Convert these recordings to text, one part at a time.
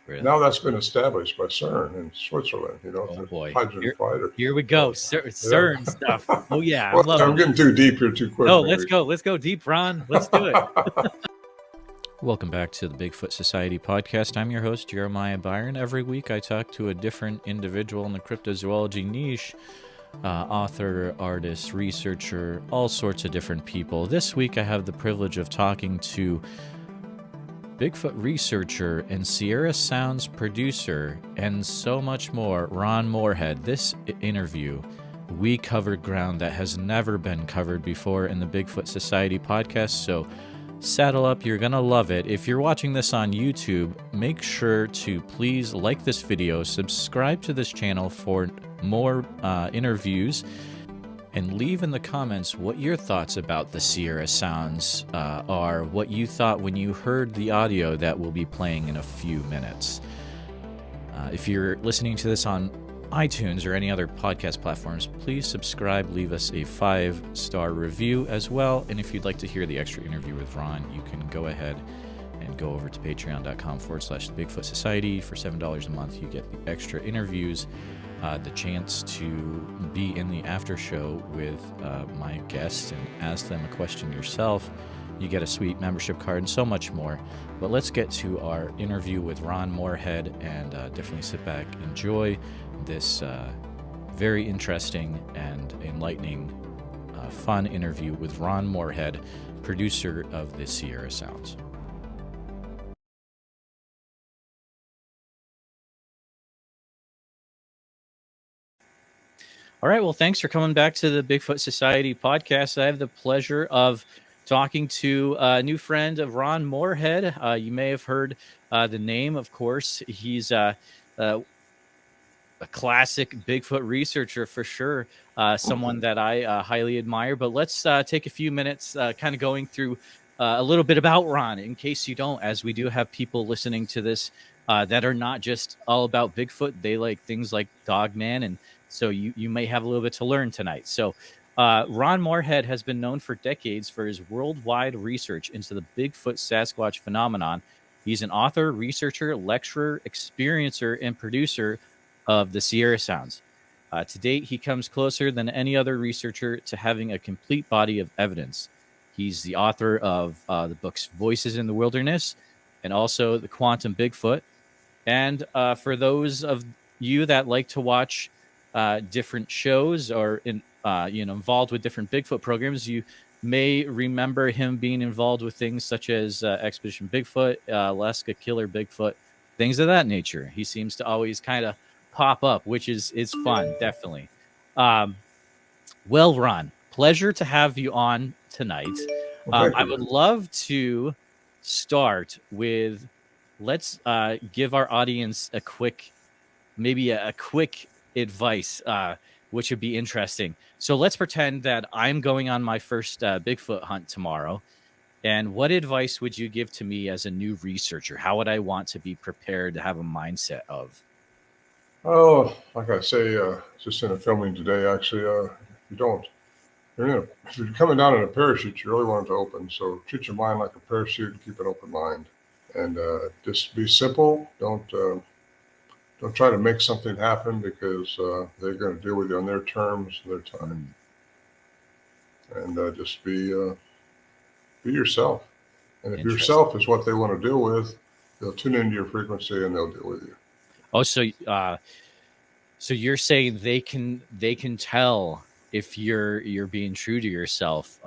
Really? Now that's been established by CERN in Switzerland. Oh The boy. hydrogen fighters. Here we go. CERN stuff. Oh yeah, I'm Well, loving I'm getting too deep here too quick. No, let's go. Let's go deep, Ron. Let's do it. Welcome back to the Bigfoot Society podcast. I'm your host, Jeremiah Byron. Every week I talk to a different individual in the cryptozoology niche, author, artist, researcher, all sorts of different people. This week I have the privilege of talking to Bigfoot researcher and Sierra Sounds producer and so much more, Ron Morehead. This interview, we covered ground that has never been covered before in the Bigfoot Society podcast, so saddle up, you're gonna love it. If you're watching this on YouTube, make sure to please like this video, subscribe to this channel for more interviews, and leave in the comments what your thoughts about the Sierra Sounds are, what you thought when you heard the audio that will be playing in a few minutes. If you're listening to this on iTunes or any other podcast platforms, please subscribe, leave us a 5-star review as well. And if you'd like to hear the extra interview with Ron, you can go ahead and go over to patreon.com/Bigfoot Society. For $7 a month, you get the extra interviews, the chance to be in the after show with my guests and ask them a question yourself. You get a sweet membership card and so much more. But let's get to our interview with Ron Morehead, and definitely sit back, enjoy this very interesting and enlightening, fun interview with Ron Morehead, producer of the Sierra Sounds. All right, well, thanks for coming back to the Bigfoot Society podcast. I have the pleasure of talking to a new friend of Ron Morehead. You may have heard the name, of course. He's a classic Bigfoot researcher for sure, someone that I highly admire. But let's take a few minutes kind of going through a little bit about Ron, in case you don't, as we do have people listening to this that are not just all about Bigfoot. They like things like Dogman, and so you may have a little bit to learn tonight. So Ron Morehead has been known for decades for his worldwide research into the Bigfoot Sasquatch phenomenon. He's an author, researcher, lecturer, experiencer, and producer of the Sierra Sounds. To date, he comes closer than any other researcher to having a complete body of evidence. He's the author of the books Voices in the Wilderness and also The Quantum Bigfoot. And for those of you that like to watch different shows or involved with different Bigfoot programs, you may remember him being involved with things such as Expedition Bigfoot, Alaska Killer Bigfoot, things of that nature. He seems to always kind of pop up, which is fun, definitely. Well, Ron, pleasure to have you on tonight. I would love to start with, let's give our audience a quick advice, which would be interesting. So let's pretend that I'm going on my first Bigfoot hunt tomorrow. And what advice would you give to me as a new researcher? How would I want to be prepared to have a mindset of? Oh, like I say, just in a filming today, actually, if you're coming down in a parachute, you really want it to open. So treat your mind like a parachute and keep an open mind. And just be simple. Don't try to make something happen, because they're going to deal with you on their terms, their time. And just be yourself. And if yourself is what they want to deal with, they'll tune into your frequency and they'll deal with you. Oh, so you're saying they can tell if you're being true to yourself.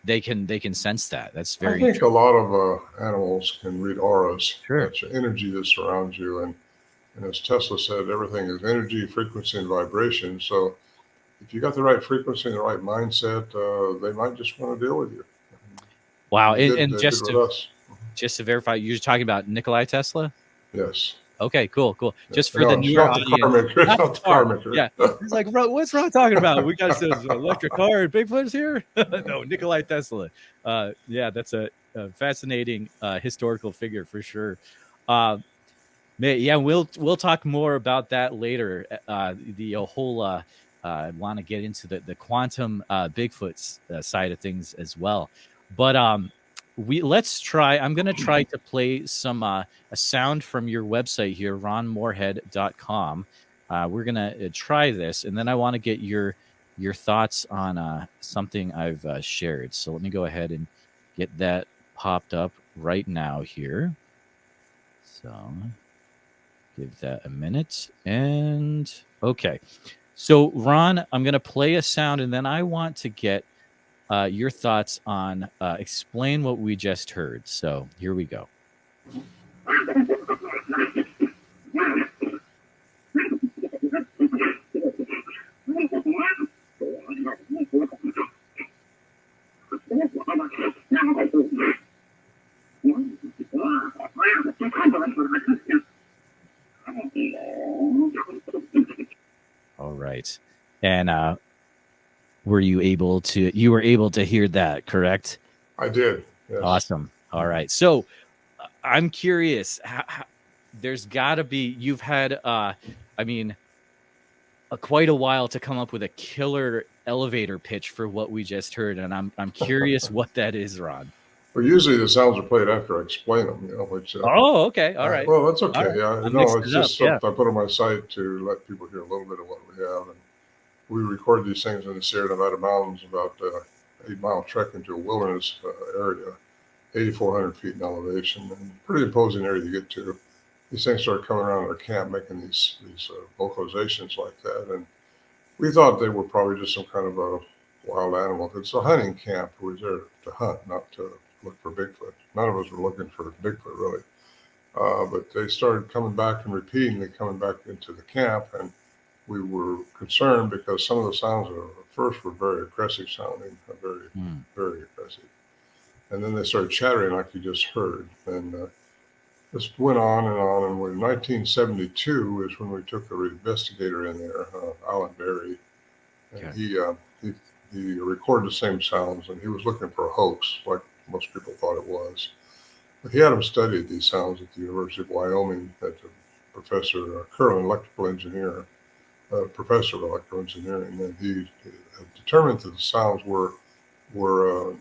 They can sense that. That's very. I think a lot of animals can read auras. Sure. That's the energy that surrounds you, and as Tesla said, everything is energy, frequency, and vibration. So if you got the right frequency and the right mindset, they might just want to deal with you. Wow. And just to verify, you're talking about Nikolai Tesla? Yes. Okay, cool. Just for the newer audience. Not the car maker. Yeah. He's like, what's Ron talking about? We got this electric car and Bigfoot's here? No, Nikolai Tesla. Yeah, that's a fascinating historical figure for sure. Yeah, we'll talk more about that later. The whole want to get into the quantum Bigfoot side of things as well. But let's try. I'm going to try to play some a sound from your website here, ronmorehead.com. We're going to try this, and then I want to get your thoughts on something I've shared. So let me go ahead and get that popped up right now here. So give that a minute. And okay. So Ron, I'm going to play a sound, and then I want to get your thoughts on explain what we just heard. So here we go. All right. And were you able to hear that, correct? I did. Yes. Awesome. All right. So I'm curious, there's got to be, you've had, quite a while to come up with a killer elevator pitch for what we just heard. And I'm curious what that is, Ron. Well, usually the sounds are played after I explain them, which. Oh, okay. All right. Well, that's okay. Right. Yeah, no, it's just something I put on my site to let people hear a little bit of what we have. And we record these things in the Sierra Nevada mountains, about 8-mile trek into a wilderness area, 8,400 feet in elevation, and pretty imposing area to get to. These things started coming around our camp, making these vocalizations like that, and we thought they were probably just some kind of a wild animal. It's a hunting camp. We were there to hunt, not to look for Bigfoot. None of us were looking for Bigfoot, really. But they started coming back and repeatedly coming back into the camp, and we were concerned because some of the sounds at first were very aggressive sounding, very aggressive. And then they started chattering like you just heard. And this went on, and in 1972 is when we took an investigator in there, Alan Berry, and okay. he recorded the same sounds, and he was looking for a hoax, like most people thought it was. But he had him studied these sounds at the University of Wyoming, at the professor, current electrical engineer, professor of electrical engineering, and he determined that the sounds were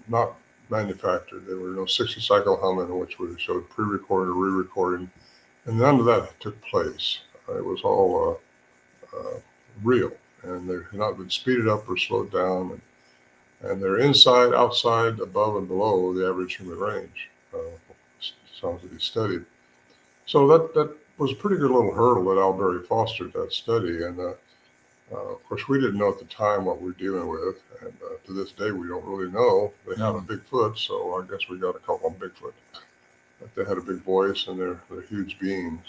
not manufactured. There were no 60-cycle humming, which would have showed pre-recorded or re-recording, and none of that took place. It was all real, and they had not been speeded up or slowed down, and they're inside, outside, above, and below the average human range. Sounds that he studied. So that was a pretty good little hurdle that Al Berry fostered that study, and of course we didn't know at the time what we're dealing with, and to this day we don't really know. They have a Bigfoot, so I guess we got to call them Bigfoot. But they had a big voice, and they're huge beings.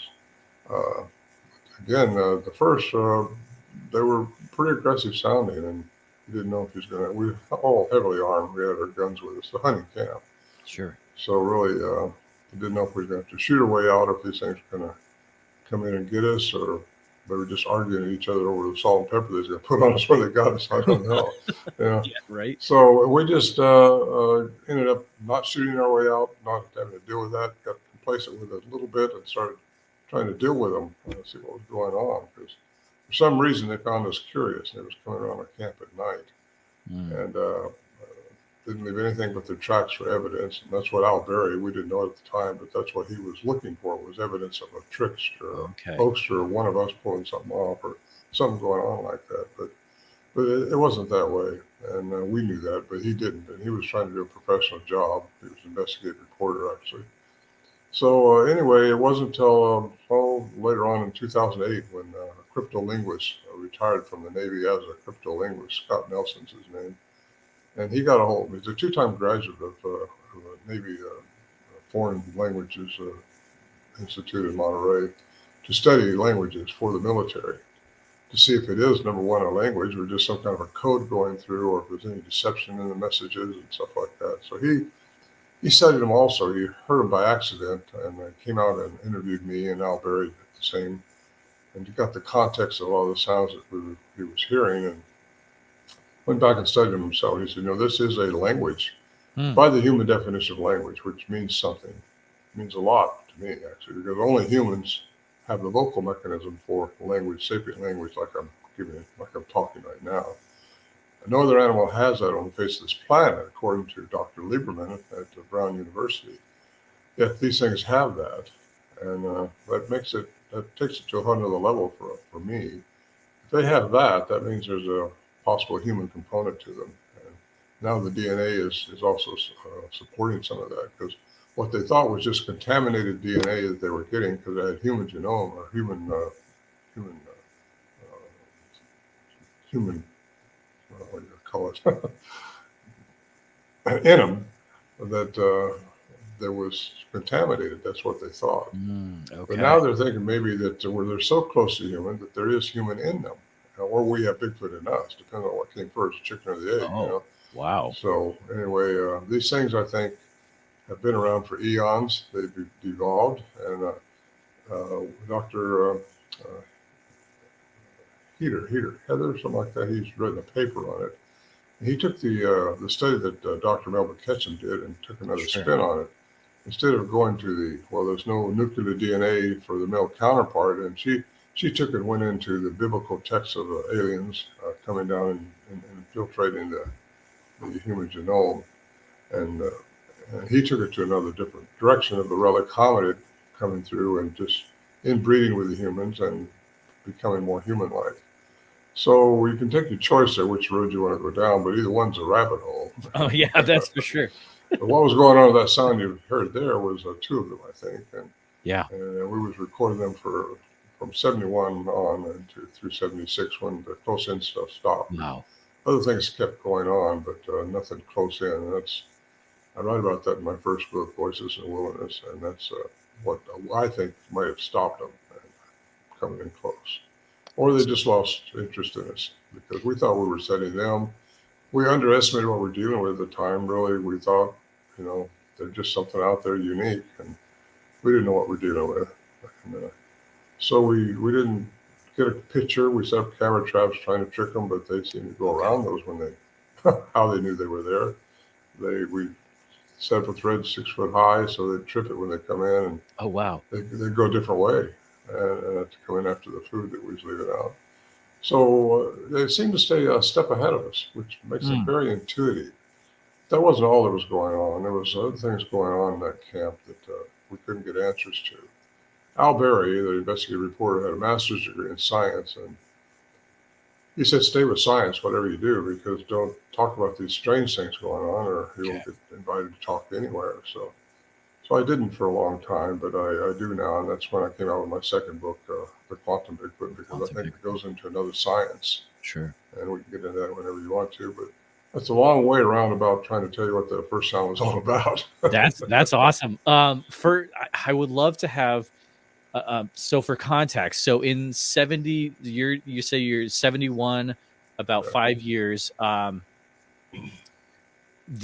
Again, the first they were pretty aggressive sounding, and we didn't know if he was going to. We were all heavily armed. We had our guns with us. The hunting camp. Sure. So really, we didn't know if we were going to have to shoot our way out, if these things were going to come in and get us, or they were just arguing at each other over the salt and pepper they was going to put on us when they got us. I don't know. Yeah, right. So we just ended up not shooting our way out, not having to deal with that. Got complacent with it a little bit and started trying to deal with them and see what was going on, because for some reason they found us curious, and it was coming around our camp at night, and didn't leave anything but their tracks for evidence. And that's what Al Berry, we didn't know at the time, but that's what he was looking for, was evidence of a trickster, a hoaxer, or one of us pulling something off, or something going on like that. But it wasn't that way, and we knew that, but he didn't, and he was trying to do a professional job. He was an investigative reporter, actually. So anyway, it wasn't until later on in 2008 when a cryptolinguist retired from the Navy as a cryptolinguist. Scott Nelson's his name. And he got a hold of me. He's a two-time graduate of the Navy Foreign Languages Institute in Monterey to study languages for the military, to see if it is, number one, a language, or just some kind of a code going through, or if there's any deception in the messages and stuff like that. So he studied them also. He heard them by accident, and came out and interviewed me and Al Berry the same. And he got the context of all the sounds that he was hearing, and went back and studied them himself. He said, this is a language by the human definition of language, which means something. It means a lot to me, actually, because only humans have the vocal mechanism for language, sapient language, like I'm talking right now. No other animal has that on the face of this planet, according to Dr. Lieberman at Brown University. Yet these things have that, and that takes it to a whole other level for me. If they have that, that means there's a possible human component to them. And now the DNA is also supporting some of that, because what they thought was just contaminated DNA that they were getting because it had human genome or human what do you call it in them, that that was contaminated. That's what they thought. Okay. But now they're thinking maybe that where they're so close to human that there is human in them, or we have Bigfoot in us, depending on what came first, the chicken or the egg. Oh, wow. So anyway, these things I think have been around for eons. They've evolved, and Dr. Heather, something like that. He's written a paper on it. And he took the study that Dr. Melvin Ketchum did and took another spin on it. Instead of going to there's no nuclear DNA for the male counterpart, and she took and went into the biblical texts of the aliens coming down and infiltrating the human genome, and he took it to another different direction of the relic hominid coming through and just inbreeding with the humans and becoming more human-like. So you can take your choice there, which road you want to go down, but either one's a rabbit hole. Oh, yeah, that's for sure. But what was going on with that sound you heard there was two of them, I think. And we was recording them from 71 on and through 76 when the close-in stuff stopped. Wow. Other things kept going on, but nothing close in. And I write about that in my first book, Voices in the Wilderness, and that's what I think might have stopped them coming in close. Or they just lost interest in us because we thought we were studying them. We underestimated what we're dealing with at the time. Really, we thought, they're just something out there unique, and we didn't know what we're dealing with. And, so we didn't get a picture. We set up camera traps trying to trick them, but they seemed to go around those when how they knew they were there. We set up a thread 6 foot high so they'd trip it when they come in, and oh wow, they'd go a different way and to come in after the food that we was leaving out. So they seemed to stay a step ahead of us, which makes it very intuitive. That wasn't all that was going on. There was other things going on in that camp that we couldn't get answers to. Al Berry, the investigative reporter, had a master's degree in science, and he said, stay with science, whatever you do, because don't talk about these strange things going on, or you won't get invited to talk anywhere. So I didn't for a long time, but I do now, and that's when I came out with my second book, The Quantum Bigfoot, because I think it goes into another science. Sure. And we can get into that whenever you want to, but that's a long way around about trying to tell you what the first sound was all about. That's awesome. I would love to have. So for context, so in 70, you say you're 71, about 5 years. The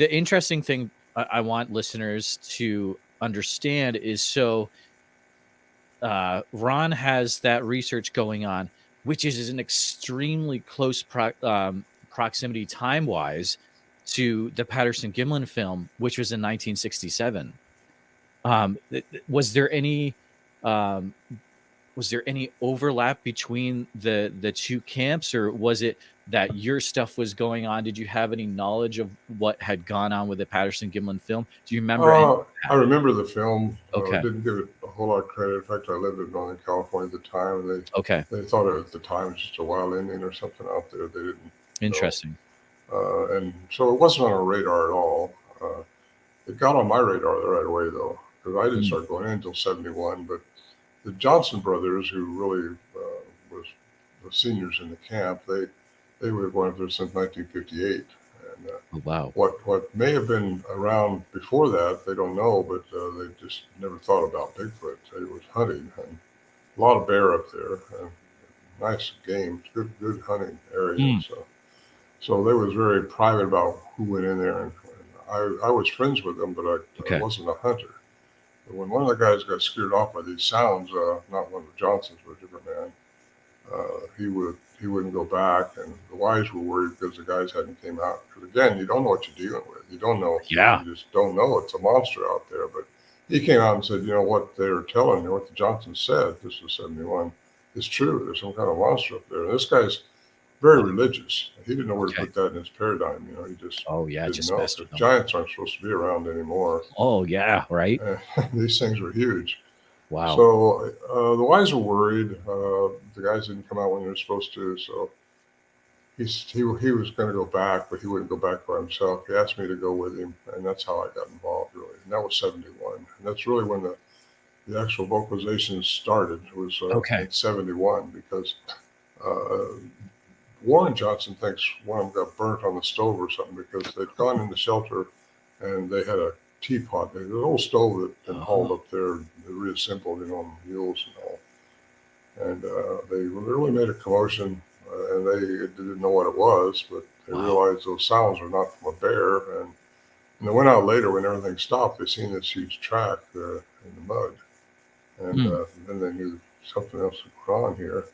interesting thing I want listeners to understand is Ron has that research going on, which is an extremely close proximity time-wise to the Patterson Gimlin film, which was in 1967. Was there any overlap between the two camps, or was it that your stuff was going on? Did you have any knowledge of what had gone on with the Patterson Gimlin film? Do you remember? I remember the film. Okay. Didn't give it a whole lot of credit. In fact, I lived in Northern California at the time, and they thought at the time it was just a wild Indian or something out there. They didn't. Interesting. And so it wasn't on our radar at all. It got on my radar right away, though, because I didn't start going in until 71. But the Johnson brothers, who really was the seniors in the camp, they were going up there since 1958. And wow. What may have been around before that, they don't know, but they just never thought about Bigfoot. It was hunting, and a lot of bear up there, and nice game, good hunting area. So they was very private about who went in there, and I was friends with them, but I wasn't a hunter. But when one of the guys got scared off by these sounds, not one of the Johnsons, but a different man, he wouldn't go back, and the wives were worried because the guys hadn't came out. Because again, you don't know what you're dealing with. You don't know. Yeah. You just don't know. It's a monster out there. But he came out and said, what they were telling me, what the Johnsons said, this was 71, is true. There's some kind of monster up there. And this guy's very religious. He didn't know where to Okay. put that in his paradigm. You know, he just Oh yeah, didn't just know messed because with them. giants aren't supposed to be around anymore. Oh yeah, right. And these things were huge. Wow. So the wives were worried. The guys didn't come out when they were supposed to. So he was going to go back, but he wouldn't go back by himself. He asked me to go with him, and that's how I got involved, really. And that was 71. And that's really when the actual vocalizations started, was Okay. in 71, because uh, Warren Johnson thinks one of them got burnt on the stove or something because they'd gone in the shelter and they had a teapot. There was an old stove that had been hauled up there, reassembled, on mules and all. And they really made a commotion, and they didn't know what it was, but they Wow. realized those sounds were not from a bear. And they went out later when everything stopped. They seen this huge track in the mud, and then they knew something else was going on here.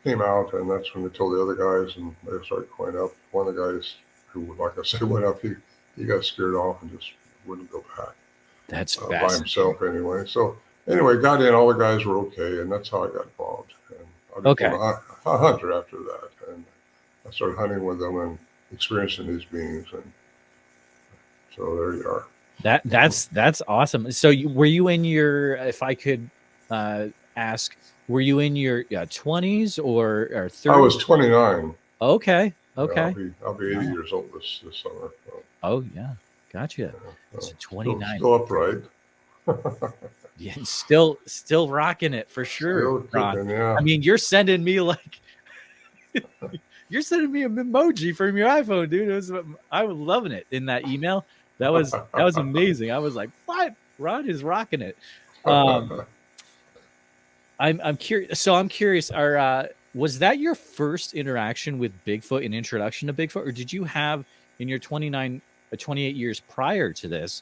Came out, and that's when they told the other guys, and they started going up. One of the guys who, like I said, went up, he got scared off and just wouldn't go back. That's By fascinating. himself anyway. So anyway, got in. All the guys were okay, and that's how I got involved. And I became a hunter after that, and I started hunting with them and experiencing these beings. And so there you are. That's awesome. So were you in your, if I could ask, were you in your 20s or 30s? I was 29. Okay. Yeah, I'll be 80 years old this summer. So. Oh yeah, gotcha. So 29. Still upright. Yeah, still rocking it for sure, Ron. Yeah. I mean, you're sending me like you're sending me an emoji from your iPhone, dude. I was loving it in that email. That was amazing. I was like, what? Ron is rocking it. I'm curious. So I'm curious. Was that your first interaction with Bigfoot, an introduction to Bigfoot, or did you have in your 28 years prior to this?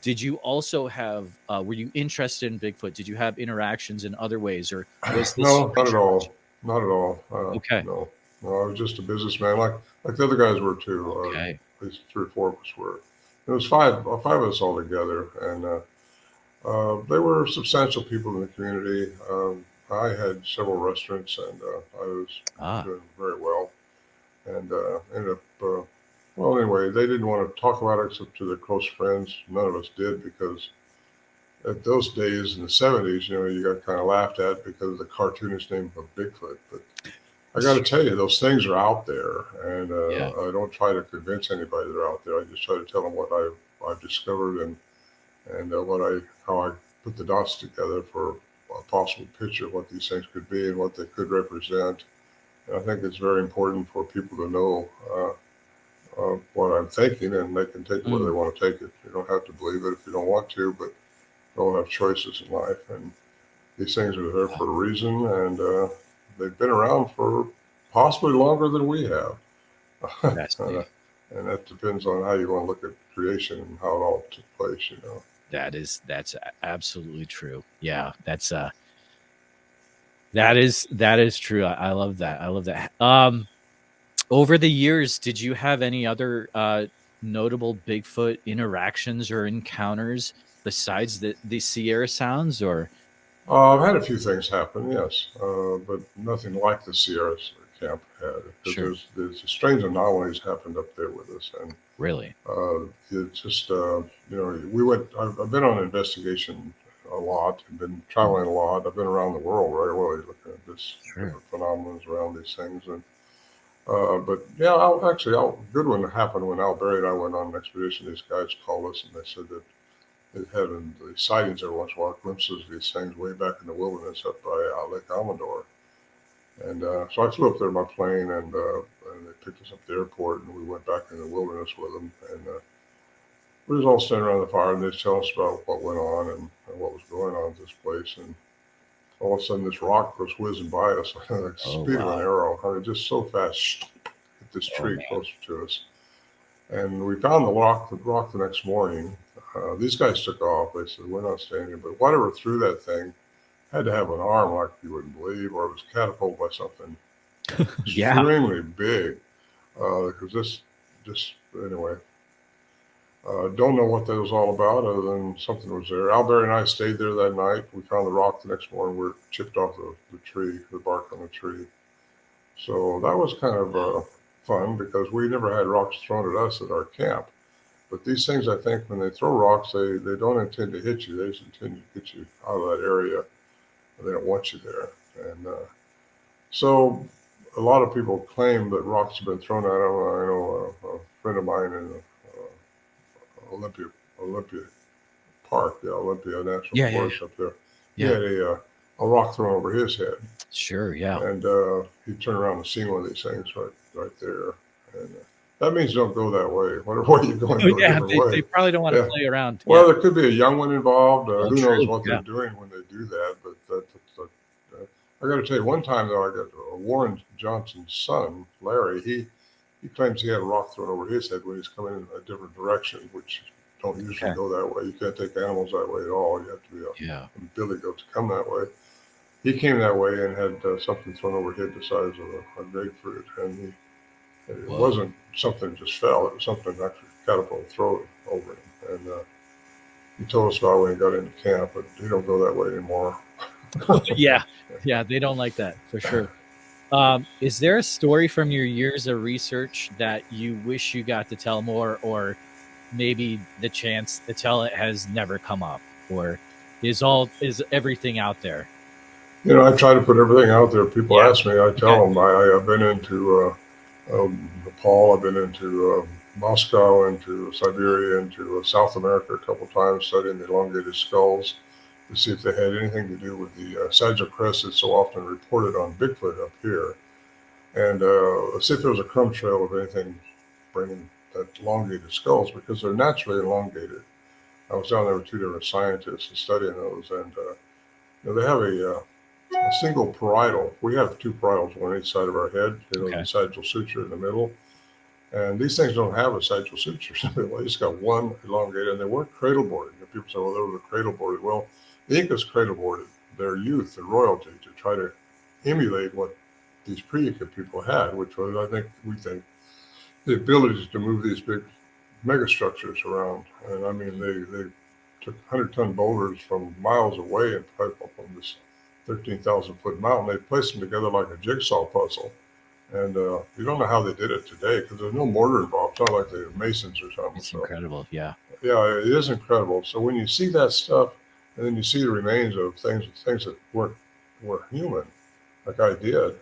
Did you also have? Were you interested in Bigfoot? Did you have interactions in other ways, or was this? No, not at all. Not at all. Okay. No, I was just a businessman, like the other guys were too. Okay. At least 3 or 4 of us were. There was five of us all together, and they were substantial people in the community. I had several restaurants, and I was doing very well. And ended up, well, anyway, they didn't want to talk about it except to their close friends. None of us did, because at those days in the 70s, you got kind of laughed at because of the cartoonist name of Bigfoot. But I got to tell you, those things are out there, and I don't try to convince anybody they're out there. I just try to tell them what I've discovered and how I put the dots together for a possible picture of what these things could be and what they could represent. And I think it's very important for people to know what I'm thinking, and they can take it where they want to take it. You don't have to believe it if you don't want to, but you all have choices in life, and these things are there for a reason, and they've been around for possibly longer than we have. And that depends on how you want to look at creation and how it all took place, That's absolutely true. Yeah, that is true. I love that. I love that. Over the years, did you have any other notable Bigfoot interactions or encounters besides the Sierra Sounds, or? I've had a few things happen, yes, but nothing like the Sierra camp had. Because there's strange anomalies happened up there with us, and really, it's just we went. I've been on investigation a lot. I've been traveling a lot. I've been around the world, right? Well, looking at this different phenomena around these things, and but yeah, a good one happened when Al Berry and I went on an expedition. These guys called us and they said that they had the sightings every once in a while, glimpses of these things way back in the wilderness up by Lake Amador. And so I flew up there in my plane, and they picked us up at the airport, and we went back in the wilderness with them. And we was all standing around the fire, and they tell us about what went on and what was going on at this place. And all of a sudden, this rock goes whizzing by us like the speed of an arrow. I mean, just so fast, hit this tree closer to us. And we found the rock the next morning. These guys took off. They said, we're not staying here. But whatever threw that thing had to have an arm like you wouldn't believe, or it was catapulted by something extremely big. Because anyway, don't know what that was all about, other than something was there. Al Berry and I stayed there that night. We found the rock the next morning. We were chipped off the tree, the bark on the tree. So that was kind of fun because we never had rocks thrown at us at our camp. But these things, I think, when they throw rocks, they don't intend to hit you. They just intend to get you out of that area. They don't want you there. And so a lot of people claim that rocks have been thrown at them. I know a friend of mine in Olympia Park, the Olympia National Forest up there. He had a rock thrown over his head. Sure, yeah. And he turned around and seen one of these things right there. And that means don't go that way. Whatever way you're going, go a different way. They probably don't want to play around. Well, there could be a young one involved. Who knows what Yeah. they're doing when they do that? But I got to tell you, one time though, I got Warren Johnson's son, Larry. He claims he had a rock thrown over his head when he's coming in a different direction, which don't usually go that way. You can't take animals that way at all. You have to be a billy goat to come that way. He came that way and had something thrown over his head the size of a grapefruit, and it wasn't something that just fell. It was something actually catapulted thrown over him. And he told us about when he got into camp, but he don't go that way anymore. Yeah, they don't like that for sure. Is there a story from your years of research that you wish you got to tell more, or maybe the chance to tell it has never come up, or is everything out there? You know, I try to put everything out there. People ask me, I tell them. I've been into Nepal, I've been into Moscow, into Siberia, into South America a couple times, studying the elongated skulls to see if they had anything to do with the sagittal crest that's so often reported on Bigfoot up here. And see if there was a crumb trail of anything bringing that elongated skulls, because they're naturally elongated. I was down there with two different scientists and studying those, and they have a single parietal. We have two parietals, one on each side of our head. The sagittal suture in the middle. And these things don't have a sagittal suture. They just got one elongated, and they weren't cradle boarded. People say, well, they were cradle boarded. Well, the Incas cradle boarded their youth and royalty to try to emulate what these pre-Inca people had, which was, we think, the ability to move these big megastructures around. And I mean, they took 100-ton boulders from miles away and put up on this 13,000-foot mountain. They placed them together like a jigsaw puzzle. And you don't know how they did it today because there's no mortar involved. It's not like they're masons or something. It's incredible, yeah. Yeah, it is incredible. So when you see that stuff, and then you see the remains of things that weren't human, like I did, it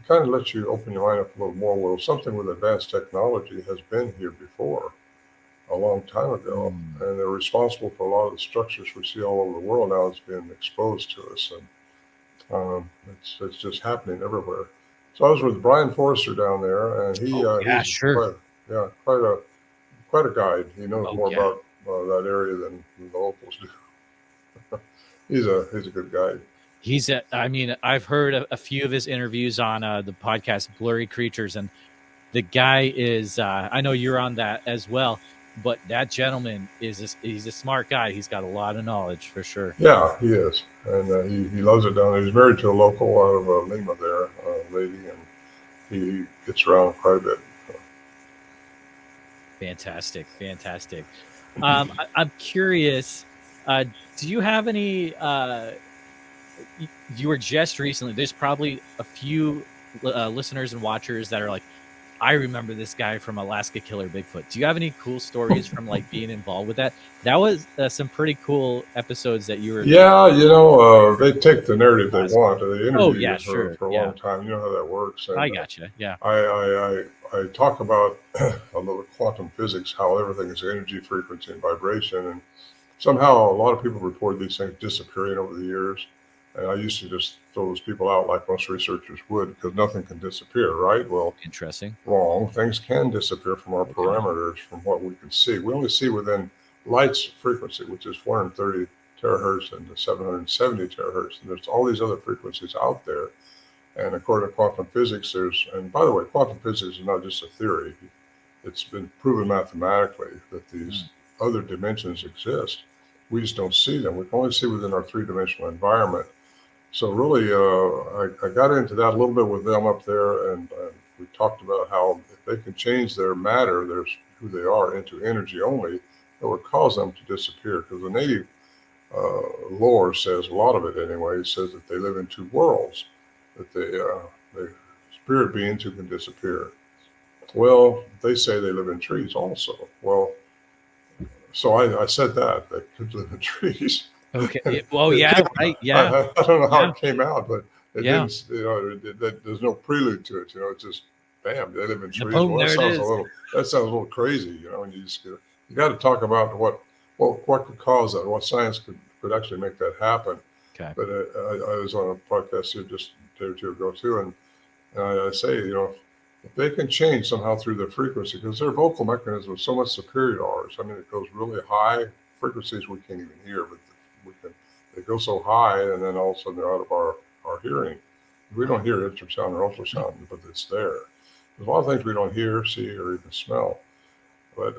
kind of lets you open your mind up a little more. Well, something with advanced technology has been here before, a long time ago, and they're responsible for a lot of the structures we see all over the world now that's being exposed to us, and it's just happening everywhere. So I was with Brian Forrester down there, and he's quite a guide. He knows more about that area than the locals do. He's a good guide. I've heard a few of his interviews on the podcast Blurry Creatures, and the guy is, I know you're on that as well, but that gentleman he's a smart guy. He's got a lot of knowledge for sure. Yeah, he is. And he loves it down there. He's married to a local out of Lima there, a lady, and he gets around quite a bit. Fantastic. I'm curious, do you have any, you were just recently, there's probably a few listeners and watchers that are like, I remember this guy from Alaska Killer Bigfoot. Do you have any cool stories from like being involved with that? That was some pretty cool episodes that you were. Yeah, they take the narrative they want. They interview you for a long time. You know how that works. And, I gotcha. Yeah. I talk about a little quantum physics, how everything is energy, frequency, and vibration, and somehow a lot of people report these things disappearing over the years. And I used to just throw those people out like most researchers would, because nothing can disappear, right? Well, interesting. Wrong. Things can disappear from our parameters, from what we can see. We only see within light's frequency, which is 430 terahertz and 770 terahertz. And there's all these other frequencies out there. And according to quantum physics, and by the way, quantum physics is not just a theory. It's been proven mathematically that these other dimensions exist. We just don't see them. We can only see within our three-dimensional environment. So really, I got into that a little bit with them up there, and we talked about how if they can change their matter, there's who they are, into energy only, that would cause them to disappear. Because the native lore says, a lot of it anyway, says that they live in two worlds, that they spirit beings who can disappear. Well, they say they live in trees also. Well, so I said that they could live in trees. Okay. Well, yeah, right. Yeah. I don't know how Yeah. it came out, but it Yeah. didn't. There's no prelude to it. It's just bam, they live in trees. Boom, Well, there it is. that sounds a little crazy, and you just you got to talk about what could cause that, what science could actually make that happen. Okay. But I was on a podcast here just a day or two ago too, and I say, if they can change somehow through their frequency, because their vocal mechanism is so much superior to ours. I mean, it goes really high frequencies we can't even hear, but they go so high, and then all of a sudden they're out of our hearing. We don't hear infrasound or ultrasound, but it's there. There's a lot of things we don't hear, see, or even smell. But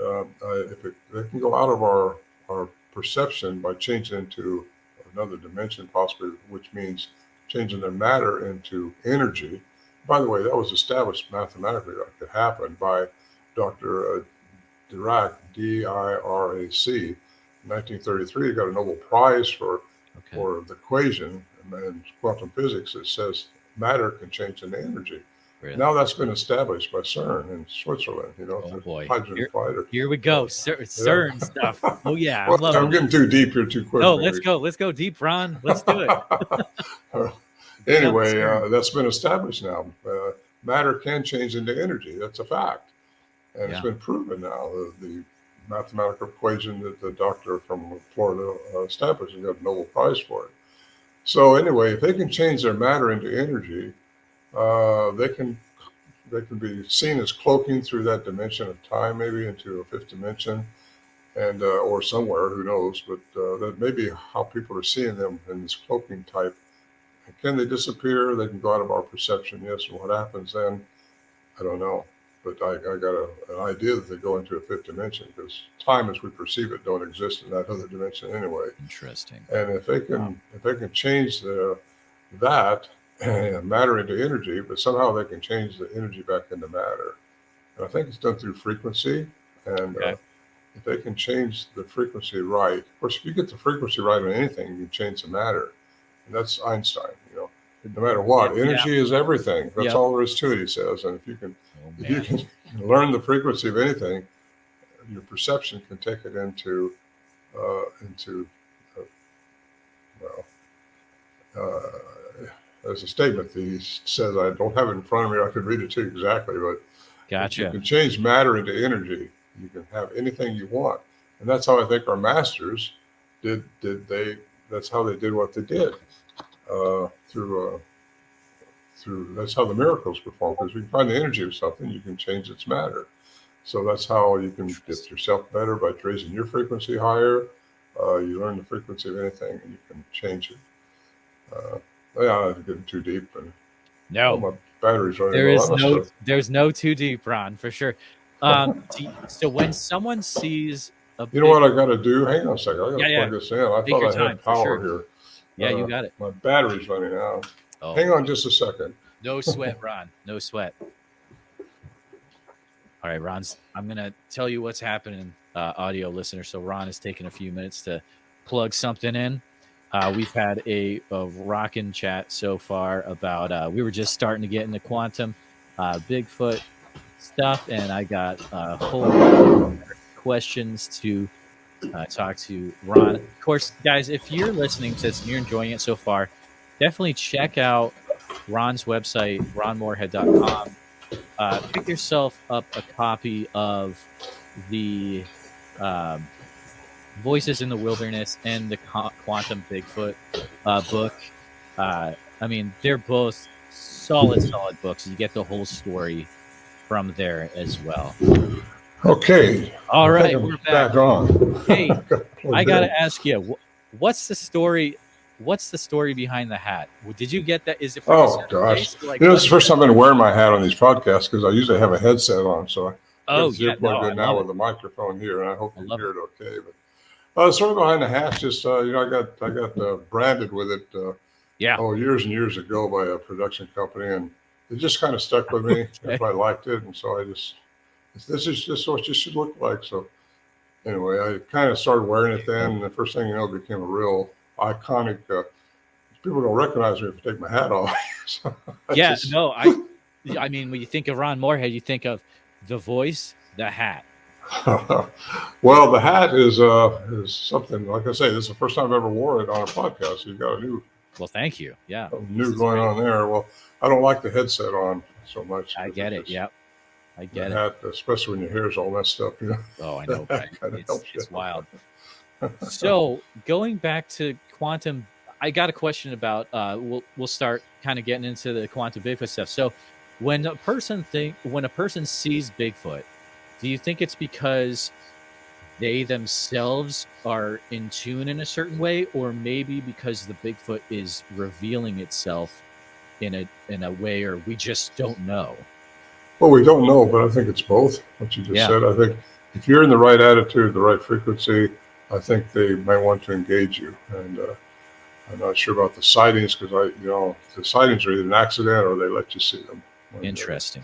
if they can go out of our perception by changing into another dimension, possibly, which means changing their matter into energy. By the way, that was established mathematically that could happen by Dr. Dirac, D-I-R-A-C. In 1933, he got a Nobel Prize for the equation in quantum physics that says matter can change into energy. Really? Now that's been established by CERN in Switzerland. Oh boy! Here we go, CERN stuff. Oh yeah, well, I'm getting too deep here too quick. No, let's go deep, Ron. Let's do it. Anyway, that's been established now. Matter can change into energy. That's a fact, and it's been proven now. The mathematical equation that the doctor from Florida established and got a Nobel Prize for it. So anyway, if they can change their matter into energy, they can be seen as cloaking through that dimension of time, maybe into a fifth dimension, and or somewhere, who knows? But that may be how people are seeing them in this cloaking type. And can they disappear? They can go out of our perception, yes. And what happens then? I don't know. But I got an idea that they go into a fifth dimension, because time as we perceive it don't exist in that other dimension anyway. Interesting. And if they can change that matter into energy, but somehow they can change the energy back into matter. And I think it's done through frequency. And if they can change the frequency right, of course, if you get the frequency right on anything, you can change the matter. And that's Einstein, no matter what, energy is everything. That's all there is to it, he says. And if you can learn the frequency of anything, your perception can take it into there's a statement that he says, I don't have it in front of me, I could read it to you exactly, but gotcha. You can change matter into energy. You can have anything you want. And that's how I think our masters that's how they did what they did. Through that's how the miracles perform, because we can find the energy of something, you can change its matter. So that's how you can get yourself better, by raising your frequency higher. You learn the frequency of anything and you can change it. I'm getting too deep, and my battery's running. There's no too deep, Ron, for sure. So when someone sees you know what I got to do? Hang on a second. I got to plug this in. I Take thought I had power here. Yeah, you got it. My battery's running out. Oh. Hang on just a second. No sweat, Ron. No sweat. All right, I'm going to tell you what's happening, audio listeners. So Ron is taking a few minutes to plug something in. We've had a rockin' chat so far about, we were just starting to get into quantum Bigfoot stuff, and I got a whole lot of questions to talk to Ron. Of course, guys, if you're listening to this and you're enjoying it so far, definitely check out Ron's website, ronmorehead.com. Pick yourself up a copy of the Voices in the Wilderness and the Quantum Bigfoot book. I mean, they're both solid books. You get the whole story from there as well. Okay. All right, we're back on. Hey, I gotta ask you, what's the story? What's the story behind the hat? Did you get that? Is it? Oh gosh! Like, it's the first time I've been wearing my hat on these podcasts, because I usually have a headset on, so plugged in now with a microphone here, and I hope you hear it okay. But the story behind the hat, just I got branded with it. Years and years ago by a production company, and it just kind of stuck with me. Everybody liked it, and so this is just what you should look like. So anyway, I kind of started wearing it then, and the first thing you know, it became a real iconic. People don't recognize me if I take my hat off. So I mean, when you think of Ron Morehead, you think of the voice, the hat. Well, the hat is something, like I say, this is the first time I've ever wore it on a podcast. So you've got a new Well, thank you. Yeah. something This new is going great. on there. Well, I don't like the headset on so much. I 'cause get it. just- Yep. I The get it. hat, especially when your hair's all messed up, you know, Oh, I know, that right? kind of helps you. It's wild. So going back to quantum, I got a question about. We'll start kind of getting into the quantum Bigfoot stuff. So when a person sees Bigfoot, do you think it's because they themselves are in tune in a certain way, or maybe because the Bigfoot is revealing itself in a way, or we just don't know? Well, we don't know, but I think it's both. What you just Yeah. said. I think if you're in the right attitude, the right frequency, I think they might want to engage you. And I'm not sure about the sightings because the sightings are either an accident or they let you see them. Interesting.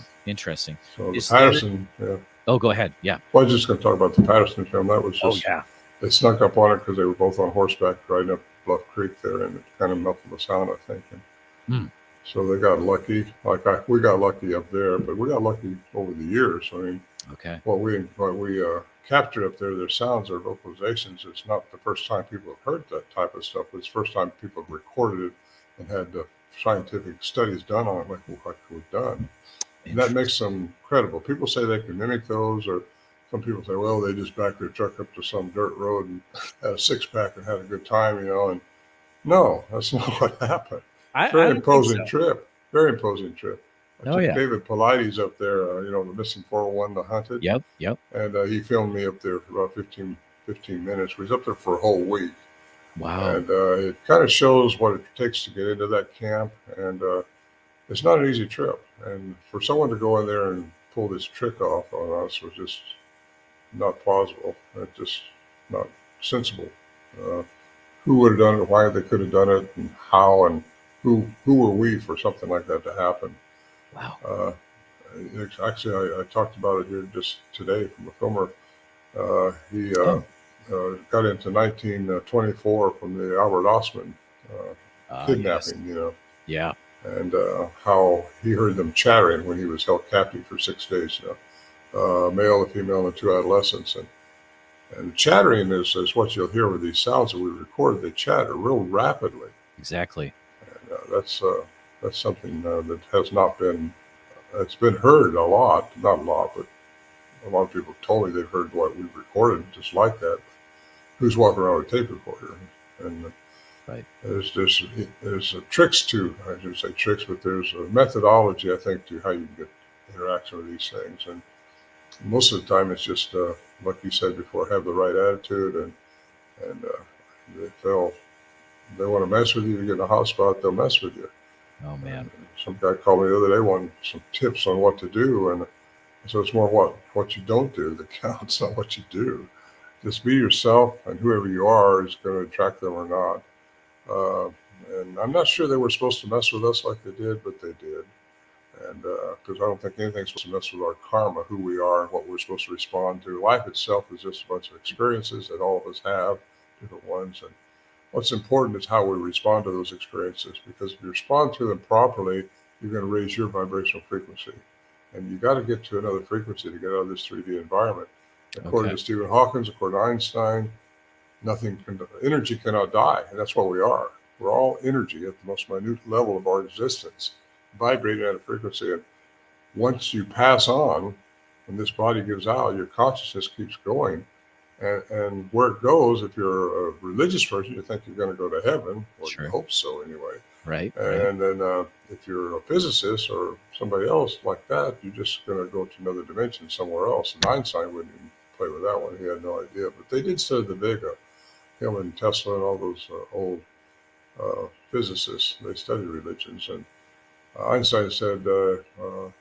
So the Is there? Patterson, yeah. Oh, go ahead. Yeah. Well, I was just going to talk about the Patterson film. That was Oh, just yeah. they snuck up on it because they were both on horseback riding up Bluff Creek there, and it kind of muffled the sound, I think. And so they got lucky. We got lucky up there, but we got lucky over the years. I mean, Okay. what we captured up there, their sounds, their vocalizations. It's not the first time people have heard that type of stuff. It's the first time people have recorded it and had scientific studies done on it, like we've done. And that makes them credible. People say they can mimic those, or some people say, well, they just backed their truck up to some dirt road and had a six-pack and had a good time, And no, that's not what happened. I Very don't think so. imposing trip. Very imposing trip. I Oh, took yeah. David Paulides up there, the missing 401, the hunted. Yep. And he filmed me up there for about 15 minutes. We was up there for a whole week. Wow. And it kind of shows what it takes to get into that camp. And it's not an easy trip. And for someone to go in there and pull this trick off on us was just not plausible. It's just not sensible. Who would have done it, why they could have done it, and how, and who were we for something like that to happen? Wow. Actually, I talked about it here just today from a filmer. He got into 1924 from the Albert Osman kidnapping, Yes. Yeah. and how he heard them chattering when he was held captive for 6 days, male and female and two adolescents. And chattering is what you'll hear with these sounds that we record. They chatter real rapidly. Exactly. And that's something that has not been, it's been heard a lot, not a lot, but a lot of people told me they've heard what we've recorded just like that. Who's walking around with a tape recorder? And right. There's tricks to, I shouldn't say tricks, but there's a methodology, I think, to how you get interaction with these things. And most of the time it's just, like you said before, have the right attitude, and they want to mess with you, you get in a hot spot, they'll mess with you. Oh, man. Some guy called me the other day, wanted some tips on what to do, and so it's more what you don't do that counts, not what you do. Just be yourself, and whoever you are is going to attract them or not. And I'm not sure they were supposed to mess with us like they did, but they did. And because I don't think anything's supposed to mess with our karma, who we are, and what we're supposed to respond to. Life itself is just a bunch of experiences that all of us have, different ones. And what's important is how we respond to those experiences, because if you respond to them properly, you're going to raise your vibrational frequency. And you got to get to another frequency to get out of this 3D environment. According to Stephen Hawking, according to Einstein, energy cannot die, and that's what we are. We're all energy at the most minute level of our existence, vibrating at a frequency. And once you pass on, when this body gives out, your consciousness keeps going. And where it goes, if you're a religious person, you think you're going to go to heaven, or you hope so anyway. Right. And then if you're a physicist or somebody else like that, you're just going to go to another dimension somewhere else. And Einstein wouldn't even play with that one. He had no idea. But they did study the Vega. Him and Tesla and all those old physicists, they studied religions. And Einstein said, what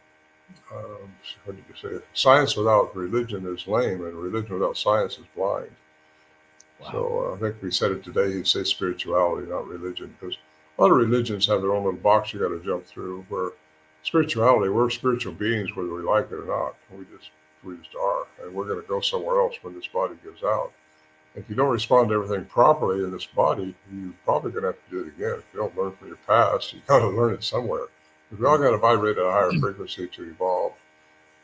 did you say? Science without religion is lame, and religion without science is blind. Wow. So I think if we said it today, you'd say spirituality, not religion, because a lot of religions have their own little box you got to jump through. Where spirituality, we're spiritual beings whether we like it or not. We just are, and we're going to go somewhere else when this body gives out. If you don't respond to everything properly in this body, you're probably going to have to do it again. If you don't learn from your past, you got to learn it somewhere. We all got to vibrate at a higher frequency to evolve.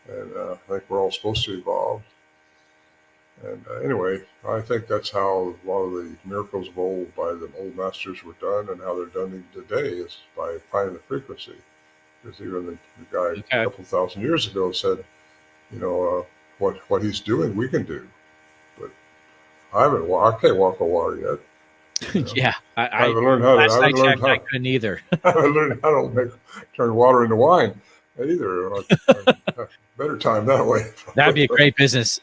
And I think we're all supposed to evolve. And anyway, I think that's how a lot of the miracles of old by the old masters were done, and how they're done today is by finding the frequency. Because even the guy a couple thousand years ago said, what he's doing, we can do. But I can't walk on water yet. Yeah, I haven't learned how to. I couldn't either. I haven't learned how to turn water into wine either. Better time that way. That'd be a great business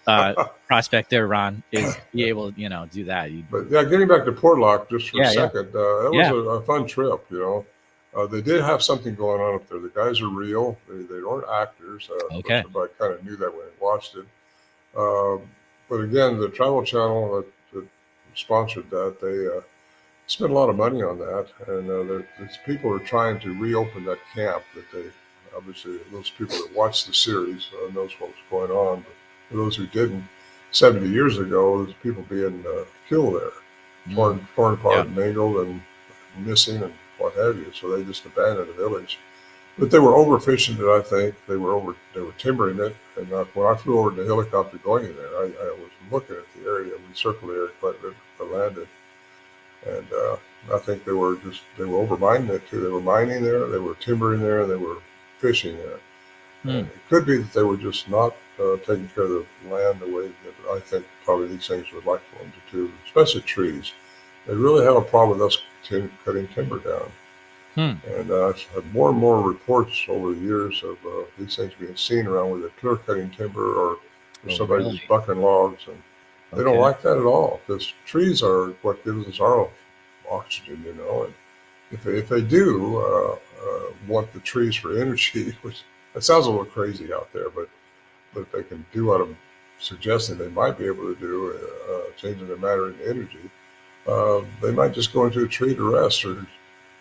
prospect there, Ron. Is be able to do that. But yeah, getting back to Portlock just for a second, that was a fun trip. They did have something going on up there. The guys are real. They weren't actors. I kind of knew that when I watched it. But again, the Travel Channel that sponsored that, they spent a lot of money on that, and people are trying to reopen that camp that they. Obviously, those people that watched the series knows what was going on. But for those who didn't, 70 years ago, there's people being killed there, torn apart, mangled, and missing, and what have you. So they just abandoned the village. But they were overfishing it. I think they were timbering it. And when I flew over in the helicopter going in there, I was looking at the area. We circled the area quite a bit. I landed, and I think they were overmining it too. They were mining there. They were timbering there. They were fishing there. It could be that they were just not taking care of the land the way that I think probably these things would like for them to do, especially trees. They really have a problem with us cutting timber down. And I've had more and more reports over the years of these things being seen around where they're clear cutting timber or somebody just bucking logs. And they don't like that at all, because trees are what gives us our oxygen, And if they do want the trees for energy, which that sounds a little crazy out there, but if they can do what I'm suggesting they might be able to do, changing their matter into energy, they might just go into a tree to rest or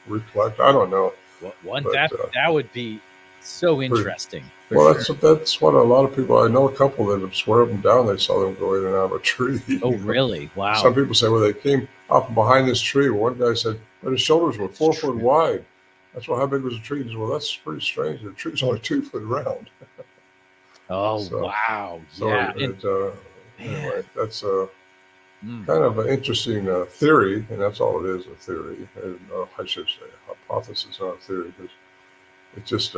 reflect. I don't know. That would be so interesting. That's what a lot of people. I know a couple that have swerved them down. They saw them go in and out of a tree. Oh, really? Wow. Some people say, well, they came up behind this tree. One guy said, but his shoulders were 4 foot wide. That's how big was the tree? He said, well, that's pretty strange. The tree's only 2 foot round. Wow. So anyway, that's kind of an interesting theory, and that's all it is, a theory. And, I should say hypothesis, not a theory, because it's just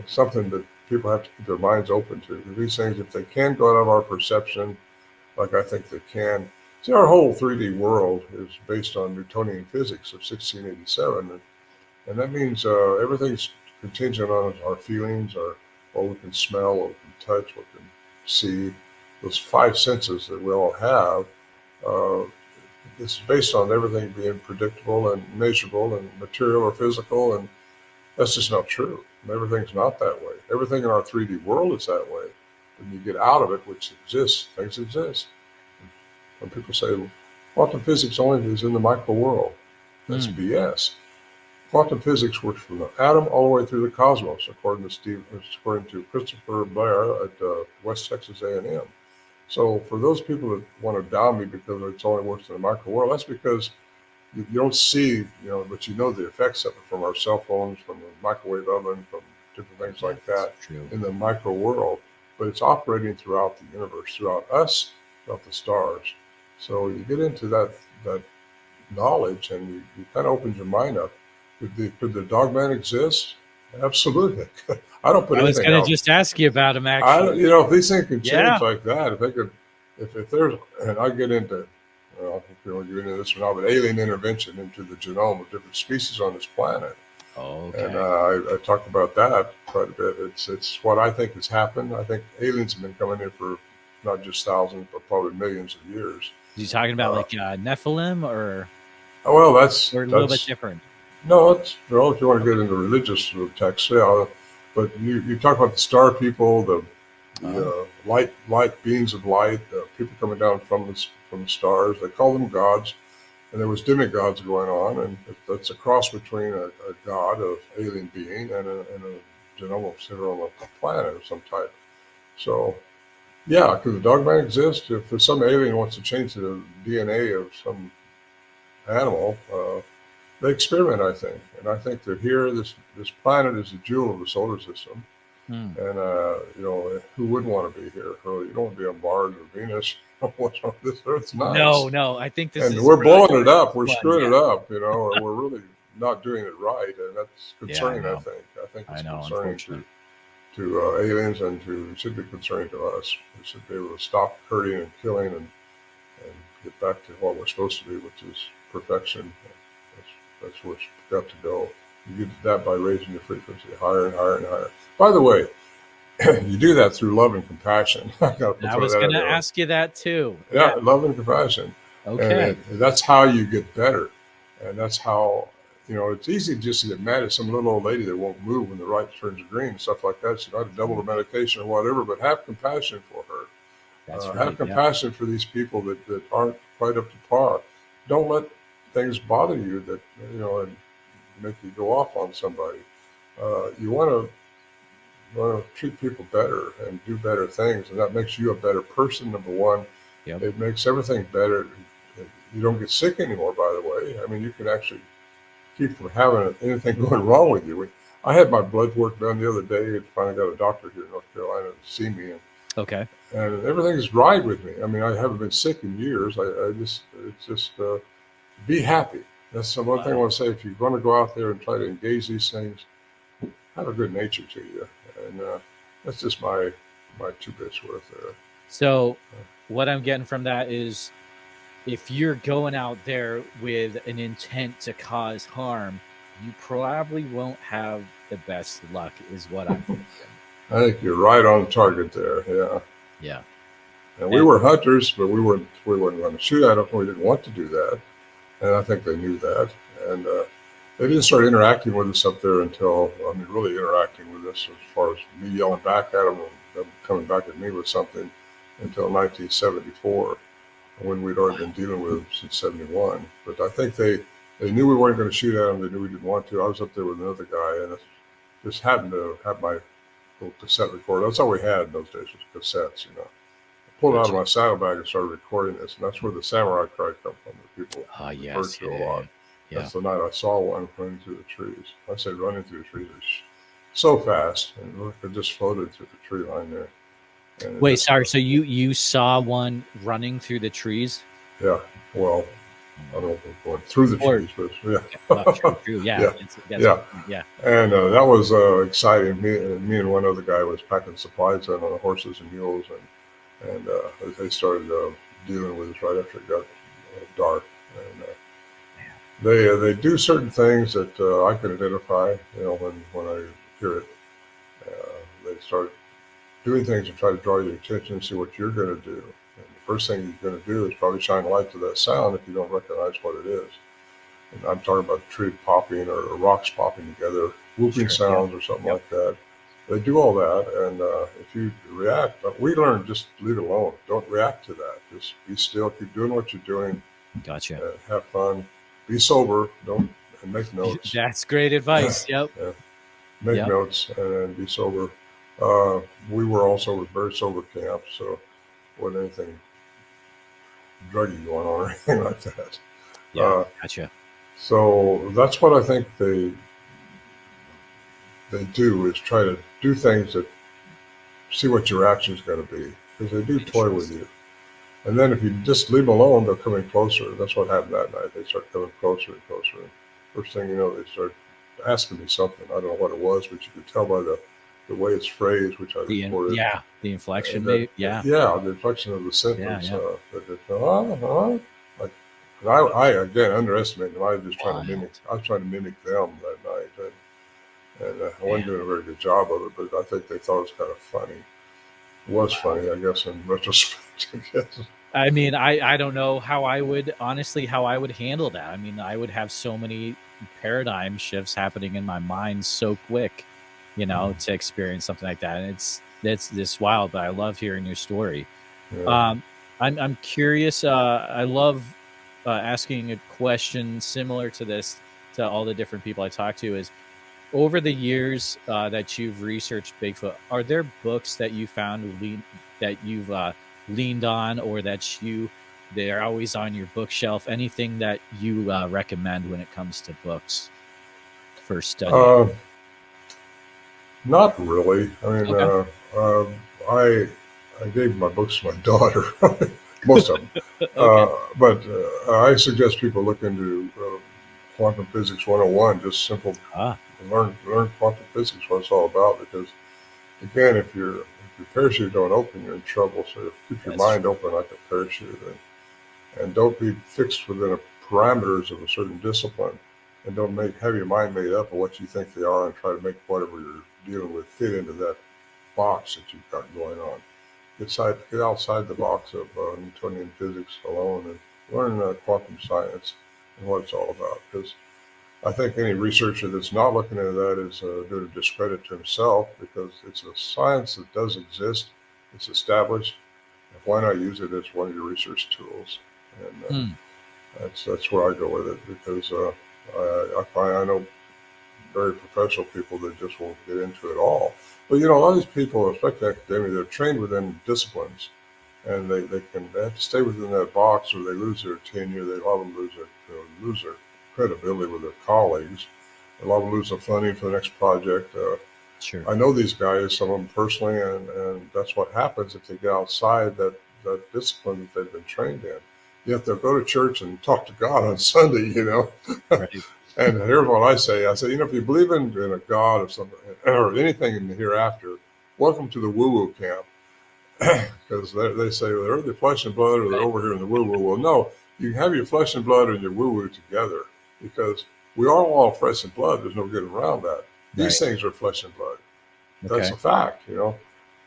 something that people have to keep their minds open to. These things, if they can go out of our perception, like I think they can. See, our whole 3D world is based on Newtonian physics of 1687, and that means everything's contingent on our feelings, what we can smell, what we can touch, what we can see. Those 5 senses that we all have, it's based on everything being predictable and measurable and material or physical, and that's just not true. Everything's not that way. Everything in our 3D world is that way. When you get out of it, which exists, things exist. When people say, well, quantum physics only is in the micro world, that's BS. Quantum physics works from the atom all the way through the cosmos, according to Christopher Blair at West Texas A&M. So for those people that want to down me because it only works in the micro world, that's because you don't see, but you know the effects of it from our cell phones, from the microwave oven, from different things like that in the micro world. But it's operating throughout the universe, throughout us, throughout the stars. So you get into that knowledge, and you kind of opens your mind up. Could the Dogman exist? Absolutely. I don't put anything out. I was going to just ask you about him, actually. If these things can change like that, if they could, if there's, and I get into, I don't think we'll get into this or not, but alien intervention into the genome of different species on this planet. And I talk about that quite a bit. It's what I think has happened. I think aliens have been coming in for not just thousands, but probably millions of years. Are you talking about Nephilim, or? Well, that's a little bit different. No, if you want to get into religious texts, but you talk about the star people, the light beings of light, people coming down from the stars. They call them gods, and there was demigods going on, and that's a cross between a god of alien being and a genome center on a planet of some type. So, yeah, could the Dogman exist? If there's some alien wants to change the DNA of some animal, they experiment, I think. And I think they're here. This planet is the jewel of the solar system. Hmm. And, who wouldn't want to be here? Well, you don't want to be on Mars or Venus. This Earth's nice. No, I think this And is we're really blowing it up. We're fun, screwing yeah. it up, or we're really not doing it right. And that's Yeah, I concerning, know. I think I it's know, concerning unfortunately. to aliens, and should be concerning to us. We should be able to stop hurting and killing and get back to what we're supposed to be, which is perfection. That's where it's got to go. You get that by raising your frequency higher and higher and higher. By the way, you do that through love and compassion. I was going to ask you that too. Yeah, love and compassion. Okay. And that's how you get better. And that's how, it's easy just to get mad at some little old lady that won't move when the light turns green and stuff like that. So you got to double the medication or whatever, but have compassion for her. That's right. Have compassion for these people that aren't quite up to par. Don't let things bother you that, and make you go off on somebody. You want to treat people better and do better things, and that makes you a better person, number one. Yep. It makes everything better. You don't get sick anymore, by the way. I mean, you can actually keep from having anything going wrong with you. I had my blood work done the other day. I finally got a doctor here in North Carolina to see me, and everything's right with me. I mean, I haven't been sick in years. Be happy. That's the one thing I want to say. If you're going to go out there and try to engage these things, have a good nature to you. And that's just my 2 bits worth there. So what I'm getting from that is, if you're going out there with an intent to cause harm, you probably won't have the best luck, is what I'm thinking. I think you're right on target there. Yeah. Yeah. And we were hunters, but we weren't going to shoot at them. We didn't want to do that. And I think they knew that. And they didn't start interacting with us up there until, really interacting with us as far as me yelling back at them and them coming back at me with something, until 1974, when we'd already been dealing with them since 71. But I think they knew we weren't going to shoot at them. They knew we didn't want to. I was up there with another guy, and I just happened to have my little cassette recorder. That's all we had in those days, was cassettes, I pulled it out of my saddlebag and started recording this, and that's where the samurai cry come from, that people refer to a lot. Yeah. That's the night I saw one running through the trees. I say running through the trees, so fast, and it just floated through the tree line there. And wait, sorry. So you saw one running through the trees? Yeah. Well, I don't know if it's going through the trees, but yeah. True. Yeah. Yeah. And that was exciting. Me and one other guy was packing supplies in on the horses and mules, and they started dealing with us right after it got dark. And they do certain things that I can identify. When I hear it, they start doing things to try to draw your attention and see what you're going to do. And the first thing you're going to do is probably shine a light to that sound if you don't recognize what it is. And I'm talking about the tree popping or rocks popping together, whooping sounds or something like that. They do all that, and if you react, we learn just leave it alone. Don't react to that. Just be still. Keep doing what you're doing. Gotcha. Have fun. Be sober. Don't and make notes. That's great advice. Yep. Make notes and be sober. We were also a very sober camp, so wasn't anything druggy going on or anything like that. Yeah, gotcha. So that's what I think they do, is try to do things that see what your action is going to be, because they do toy with you. And then if you just leave them alone, they'll come in closer. That's what happened that night. They start coming closer and closer. And first thing you know, they start asking me something. I don't know what it was, but you could tell by the way it's phrased, which I recorded. The inflection, the inflection of the sentence. I again underestimated them. I was just trying to mimic. I was trying to mimic them that night, and I wasn't doing a very good job of it. But I think they thought it was kind of funny. It was funny, I guess, in retrospect. I guess. I mean, I don't know how I would handle that. I mean, I would have so many paradigm shifts happening in my mind so quick, to experience something like that. And it's this wild, but I love hearing your story. Yeah. I'm curious. I love asking a question similar to this to all the different people I talk to. Is over the years that you've researched Bigfoot, are there books that you found that you've leaned on, or that you They're always on your bookshelf. Anything that you recommend when it comes to books for studying? Not really. I mean, Okay. I gave my books to my daughter, most of them. Okay. But I suggest people look into quantum physics 101, just simple Ah, learn quantum physics, what it's all about. Because again, if your parachute don't open, you're in trouble. So keep your that's mind true. open like a parachute, and don't be fixed within the parameters of a certain discipline, and don't have your mind made up of what you think they are, and try to make whatever you're dealing with fit into that box that you've got going on. Get outside the box of Newtonian physics alone and learn quantum science and what it's all about. Because I think any researcher that's not looking into that is doing a discredit to himself, because it's a science that does exist, it's established. Why not use it as one of your research tools? And Hmm. that's where I go with it, because I find I know very professional people that just won't get into it all. But a lot of these people, especially academia, they're trained within disciplines, and they have to stay within that box, or they lose their tenure. They a lot of them lose their credibility with their colleagues. A lot of them lose the funding for the next project. Sure. I know these guys, some of them personally, and that's what happens if they get outside that discipline that they've been trained in. Yet they'll go to church and talk to God on Sunday. Right. And here's what I say. I say, if you believe in a God or something, or anything in the hereafter, welcome to the woo-woo camp. Because they say, well, they're the flesh and blood, or they're Right. over here in the woo-woo. Well, no, you have your flesh and blood and your woo-woo together, because we are all flesh and blood. There's no getting around that. These Right. things are flesh and blood. That's Okay. a fact.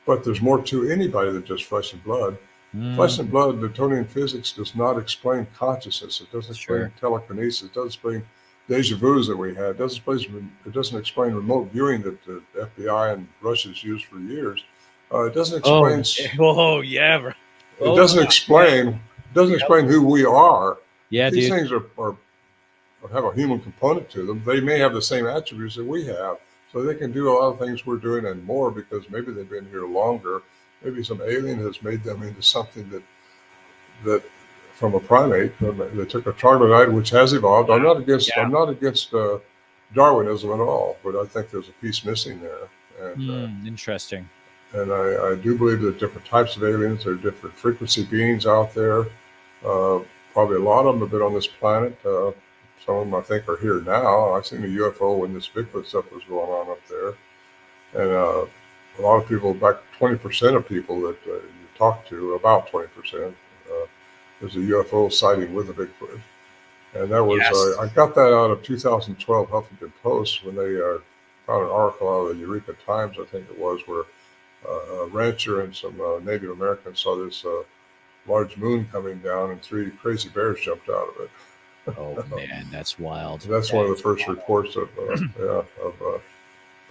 But there's more to anybody than just flesh and blood. Flesh and Mm, blood, Newtonian physics does not explain consciousness. It doesn't explain sure. telekinesis. It doesn't explain deja vus that we had. It doesn't explain remote viewing that the FBI and Russia's used for years. It doesn't Oh, explain. yeah. Oh, yeah, bro. It Oh doesn't my, yeah. explain. It doesn't Yep. explain who we are. If Yeah, these dude. things are have a human component to them, they may have the same attributes that we have. So they can do a lot of things we're doing and more, because maybe they've been here longer. Maybe some alien has made them into something that from a primate. They took a troglodyte, which has evolved. I'm not against Yeah. I'm not against Darwinism at all, but I think there's a piece missing there. And Interesting. I do believe that different types of aliens, there are different frequency beings out there. Uh, Probably a lot of them have been on this planet. Some of them I think are here now. I've seen a UFO when this Bigfoot stuff was going on up there. And a lot of people, back 20% of people that you talk to, about 20%, there's a UFO sighting with a Bigfoot. And that was, Yes. I got that out of 2012 Huffington Post, when they found an article out of the Eureka Times, I think it was, where a rancher and some Native Americans saw this large moon coming down, and three crazy bears jumped out of it. Oh man, that's wild. That's one That of the is first wild. reports of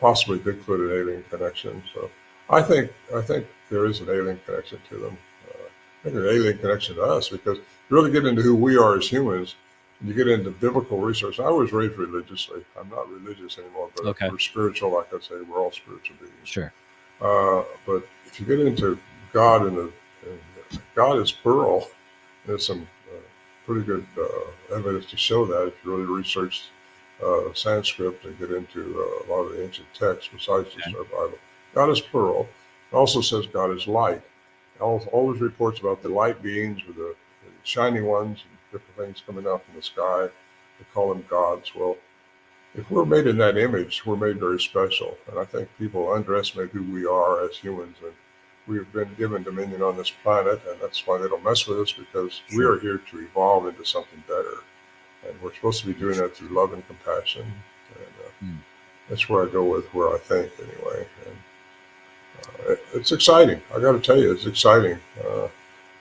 possibly Bigfoot and alien connection. So I think there is an alien connection to them. I think an alien connection to us, because you really get into who we are as humans, and you get into biblical research. I was raised religiously. I'm not religious anymore, but Okay. we're spiritual. Like I say, we're all spiritual beings. Sure. But if you get into God, and God is plural, there's some pretty good evidence to show that, if you really research Sanskrit and get into a lot of the ancient texts besides just Okay. our Bible. God is plural. It also says God is light. Always reports about the light beings, or the shiny ones, and different things coming out from the sky. They call them gods. Well, if we're made in that image, we're made very special. And I think people underestimate who we are as humans. And we've been given dominion on this planet, and that's why they don't mess with us, because we Sure. are here to evolve into something better. And we're supposed to be doing that through love and compassion. And Hmm. that's where I go with where I think, anyway. And it's exciting. I got to tell you, it's exciting.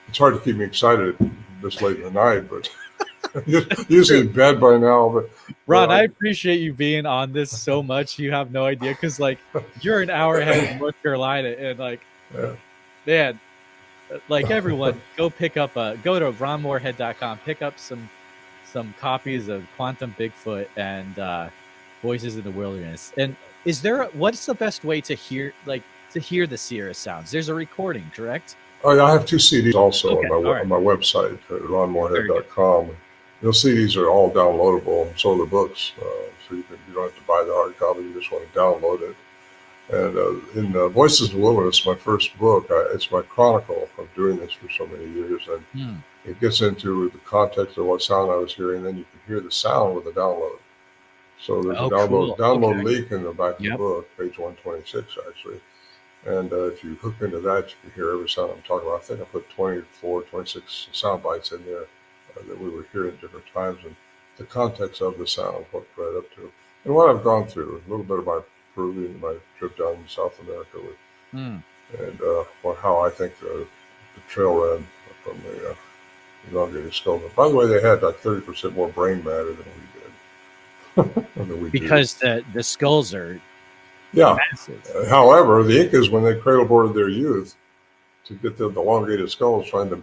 It's hard to keep me excited this late in the night, but usually in bed by now. Ron, I But appreciate you being on this so much. You have no idea, because like you're an hour ahead of North Carolina, and like yeah. man, like everyone, go go to ronmorehead.com, pick up some copies of Quantum Bigfoot and Voices in the Wilderness. And what's the best way to hear the Sierra sounds? There's a recording, correct? Oh, yeah, I have 2 CDs also Okay, all right. on my website at ronmorehead.com. Those CDs are all downloadable, and so are the books. So you don't have to buy the hard copy. You just want to download it. And in Voices of the Wilderness, my first book, it's my chronicle of doing this for so many years, and Hmm. it gets into the context of what sound I was hearing. Then you can hear the sound with the download. So there's a Oh, cool. download Okay. link in the back of the Yep. book, page 126 actually. And if you hook into that, you can hear every sound I'm talking about. I think I put 24, 26 sound bites in there that we were hearing at different times, and the context of the sound, what it led up to, and what I've gone through. A little bit of my Peruvian, my trip down in South America, Hmm. and how I think the trail ran from the elongated skull. But by the way, they had like 30% more brain matter than we did. Than we do. Because the skulls are Yeah. massive. However, the Incas, when they cradle-boarded their youth to get the elongated skulls, trying to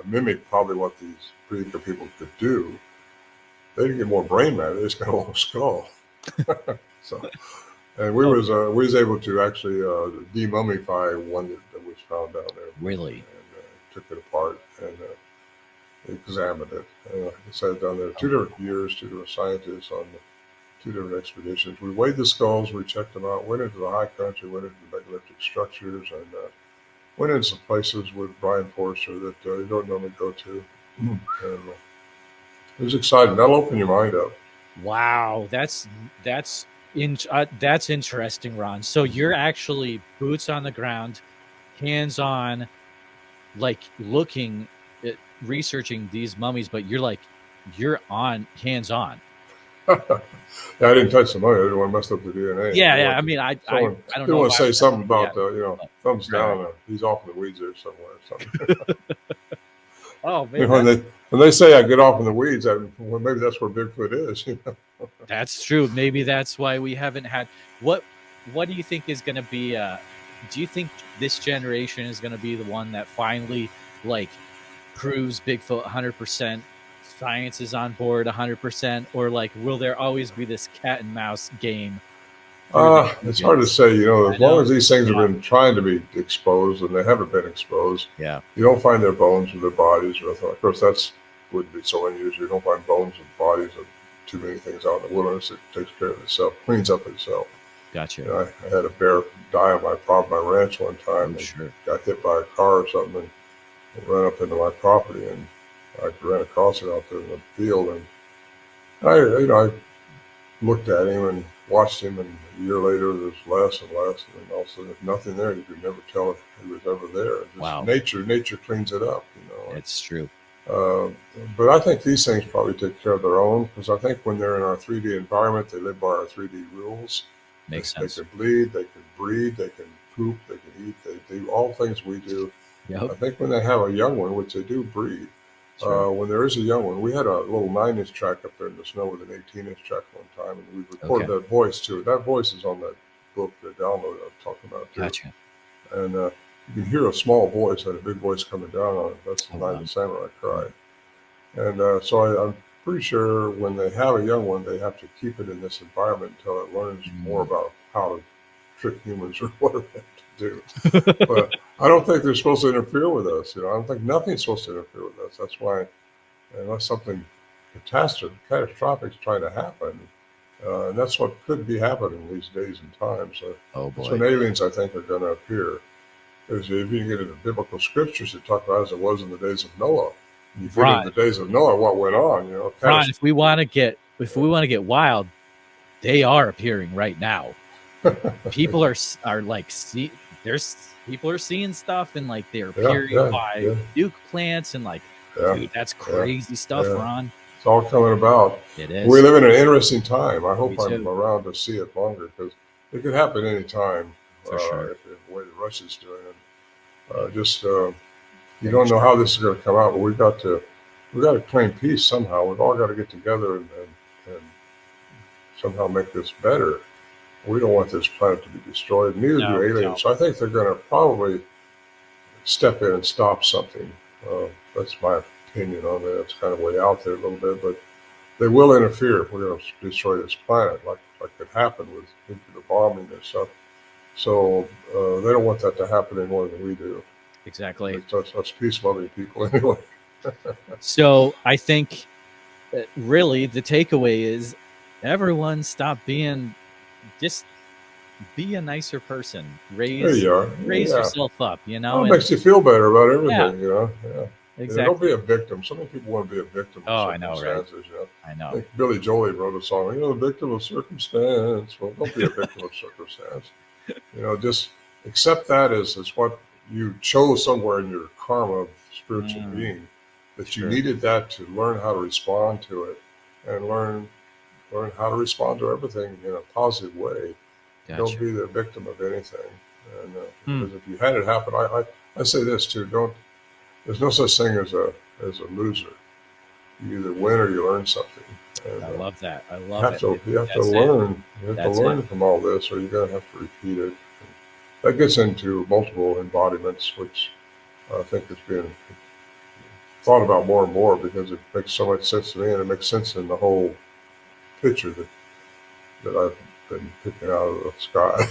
mimic probably what these pre-Inca people could do, they didn't get more brain matter; they just got a long skull. So, and we was able to actually demummify one that was found down there. Really? And took it apart and examined it. And like I said, down there 2 different years, 2 different scientists on 2 different expeditions. We weighed the skulls, we checked them out, went into the high country, went into the megalithic structures, and went in some places with Brian Forrester that you don't normally go to. And it was exciting. That'll open your mind up. Wow, that's interesting, Ron. So you're actually boots on the ground, hands on, like looking at researching these mummies, but you're on hands on. Yeah, I didn't touch the money. I didn't want to mess up the DNA. Yeah. I mean, I don't Didn't know want if to I say would something have, about thumbs right. down. He's off in the weeds there somewhere or something. Oh man, when they say I get off in the weeds, well, maybe that's where Bigfoot is. that's true. Maybe that's why we haven't had what do you think is going to be do you think this generation is going to be the one that finally like proves Bigfoot 100%, science is on board 100%, or like will there always be this cat and mouse game through the It's hard to ages? say. As long know. as these things have Yeah. been trying to be exposed and they haven't been exposed, Yeah. you don't find their bones or their bodies. Of course, that's wouldn't be so unusual. You don't find bones and bodies of too many things out in the wilderness. It takes care of itself, cleans up itself. Gotcha. I had a bear die on my ranch one time. Oh, sure. Got hit by a car or something and ran up into my property, and I ran across it out there in the field, and I looked at him and watched him, and a year later there's less and less, and then all of a sudden there's nothing there. You could never tell if he was ever there. Just Wow. Nature cleans it up, It's true. But I think these things probably take care of their own, because I think when they're in our 3D environment, they live by our 3D rules. Makes sense. They can bleed, they can breed, they can poop, they can eat, they do all things we do. Yep. I think when they have a young one, which they do breed, Sure. when there is a young one, we had a little 9-inch track up there in the snow with an 18-inch track one time, and we recorded that voice too. That voice is on that book, the download I was talking about too. Gotcha. And you can hear a small voice and a big voice coming down on it. That's the night the samurai cry. And so I'm pretty sure when they have a young one, they have to keep it in this environment until it learns more about how to trick humans or whatever they have to do. But I don't think they're supposed to interfere with us. I don't think nothing's supposed to interfere with us. That's why, unless something catastrophic is trying to happen, and that's what could be happening these days and times. That's when aliens, I think, are going to appear. Because if you get into biblical scriptures, it talk about as it was in the days of Noah. You get in the days of Noah, what went on? Ron, if we want to get wild, they are appearing right now. People are like people are seeing stuff, and like they're appearing by nuke plants, and like, dude, that's crazy stuff, Ron. It's all coming about. It is. We live in an interesting time. I hope I'm around to see it longer, because it could happen any time. For sure. If the way the Russians doing it. You don't know how this is going to come out, but we've got to claim peace somehow. We've all got to get together and somehow make this better. We don't want this planet to be destroyed. Neither do aliens. No. So I think they're going to probably step in and stop something. That's my opinion on that. It's kind of way out there a little bit, but they will interfere if we're going to destroy this planet, like it happened with nuclear bombing and stuff. So they don't want that to happen any more than we do. Exactly. Us peace-loving people anyway. So I think really the takeaway is everyone stop being, just be a nicer person. There you are. Raise Yeah. yourself up, you know? Well, it And makes you feel better about yeah, everything, you know. Yeah. exactly. Don't be a victim. So many people want to be a victim of Oh, I know, right? circumstances. You know, I know. I think Billy Joel wrote a song. The victim of circumstance. Well, don't be a victim of circumstance. Just accept that as what you chose somewhere in your karma of spiritual being, that you needed that to learn how to respond to it, and learn how to respond to everything in a positive way. Gotcha. Don't be the victim of anything. And because if you had it happen, I say this too: there's no such thing as a loser. You either win or you learn something. And, I love that. I love you have to learn. You have to learn from all this, or you're going to have to repeat it. And that gets into multiple embodiments, which I think is being thought about more and more because it makes so much sense to me, and it makes sense in the whole picture that I've been picking out of the sky.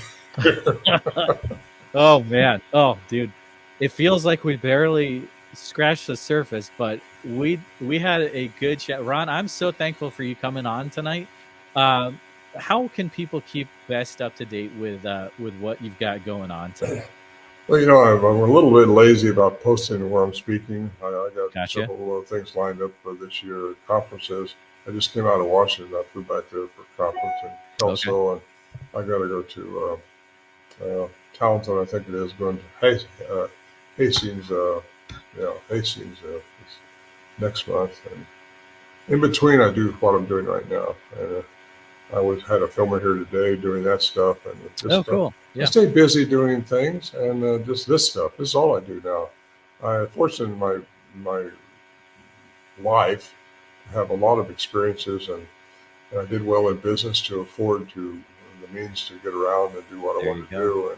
Oh man. Oh dude. It feels like we barely scratched the surface, but we had a good chat. Ron, I'm so thankful for you coming on tonight. How can people keep best up to date with what you've got going on tonight? Well, I'm a little bit lazy about posting where I'm speaking. I got several things lined up for this year at conferences. I just came out of Washington. I flew back there for a conference in Kelso, and I got to go to Talenton, I think it is, going to Hastings, Hastings next month. And in between, I do what I'm doing right now. And I had a filmer here today doing that stuff. And just, cool. Yeah. I stay busy doing things, and just this stuff. This is all I do now. Fortunately, in my life, I have a lot of experiences, and I did well in business to afford the means to get around and do what I wanted to do.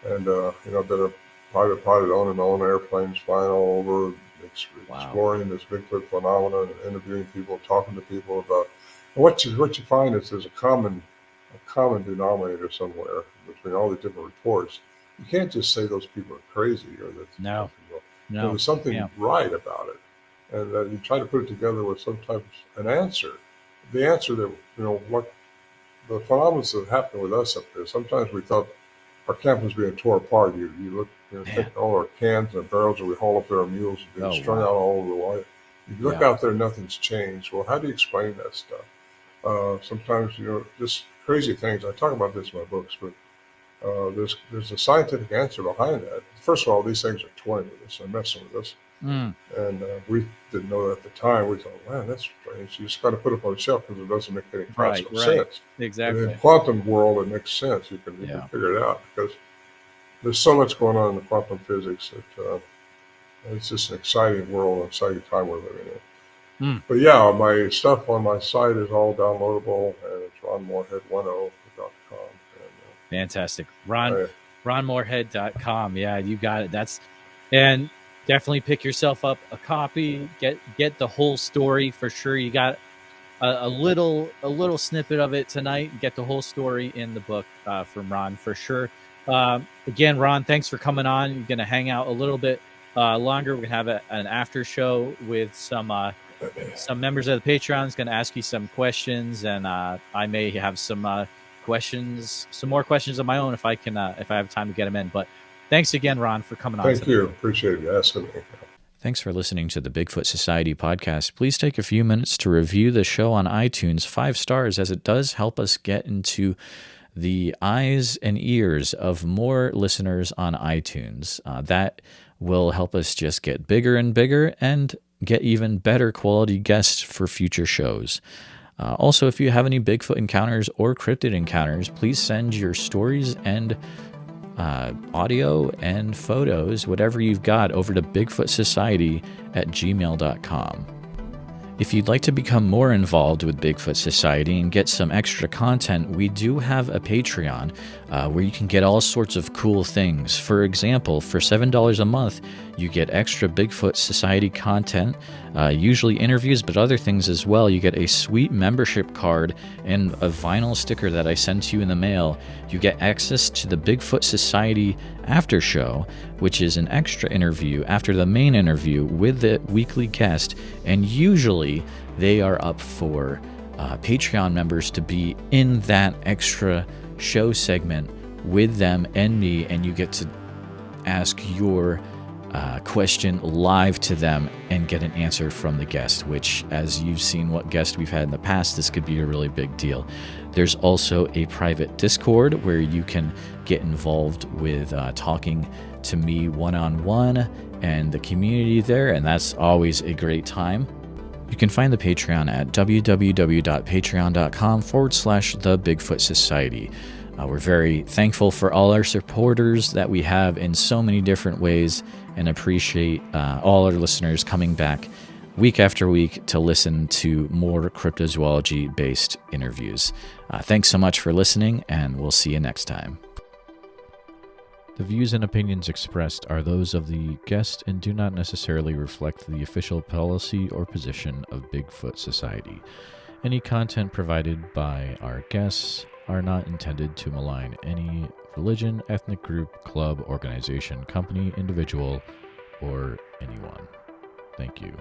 And I've been a private pilot owning my own airplanes, flying all over, exploring this Bigfoot phenomenon, and interviewing people, talking to people about. And what you find is there's a common denominator somewhere between all the different reports. You can't just say those people are crazy or that there's something right about it, and that you try to put it together with sometimes an answer. The answer that what the phenomena that happened with us up there. Sometimes we thought our camp was being torn apart. You look, think all our cans and barrels that we haul up there on mules being strung out all over the way. You look out there, nothing's changed. Well, how do you explain that stuff? Sometimes just crazy things. I talk about this in my books, but there's a scientific answer behind that. First of all, these things are toying with us and messing with us, and we didn't know that at the time. We thought, man, that's strange. You just got to put it on the shelf because it doesn't make any practical sense. Exactly. And in quantum world, it makes sense. You can figure it out because there's so much going on in the quantum physics that it's just an exciting world, an exciting time we're living in. But yeah, my stuff on my site is all downloadable, and it's ronmorehead10.com. Fantastic. ronmorehead.com. Yeah, you got it. And definitely pick yourself up a copy, get the whole story for sure. You got a little snippet of it tonight. Get the whole story in the book from Ron for sure. Again, Ron, thanks for coming on. You're going to hang out a little bit longer. We're going to have an after show with some members of the Patreon. Is going to ask you some questions, and I may have some more questions of my own if I have time to get them in. But thanks again, Ron, for coming on. Thank you. Appreciate you asking me. Thanks for listening to the Bigfoot Society podcast. Please take a few minutes to review the show on iTunes, 5 stars, as it does help us get into the eyes and ears of more listeners on iTunes. That will help us just get bigger and bigger and get even better quality guests for future shows. Also, if you have any Bigfoot encounters or cryptid encounters, please send your stories and audio and photos, whatever you've got, over to bigfootsociety@gmail.com. If you'd like to become more involved with Bigfoot Society and get some extra content, we do have a Patreon where you can get all sorts of cool things. For example, for $7 a month, you get extra Bigfoot Society content, usually interviews, but other things as well. You get a sweet membership card and a vinyl sticker that I send to you in the mail. You get access to the Bigfoot Society after show, which is an extra interview after the main interview with the weekly guest, and usually they are up for Patreon members to be in that extra show segment with them and me, and you get to ask your question live to them and get an answer from the guest, which, as you've seen what guest we've had in the past, this could be a really big deal. There's also a private Discord where you can get involved with talking to me one-on-one and the community there, and that's always a great time. You can find the Patreon at www.patreon.com/The Bigfoot Society. We're very thankful for all our supporters that we have in so many different ways, and appreciate all our listeners coming back week after week to listen to more cryptozoology-based interviews. Thanks so much for listening, and we'll see you next time. The views and opinions expressed are those of the guest and do not necessarily reflect the official policy or position of Bigfoot Society. Any content provided by our guests are not intended to malign any religion, ethnic group, club, organization, company, individual, or anyone. Thank you.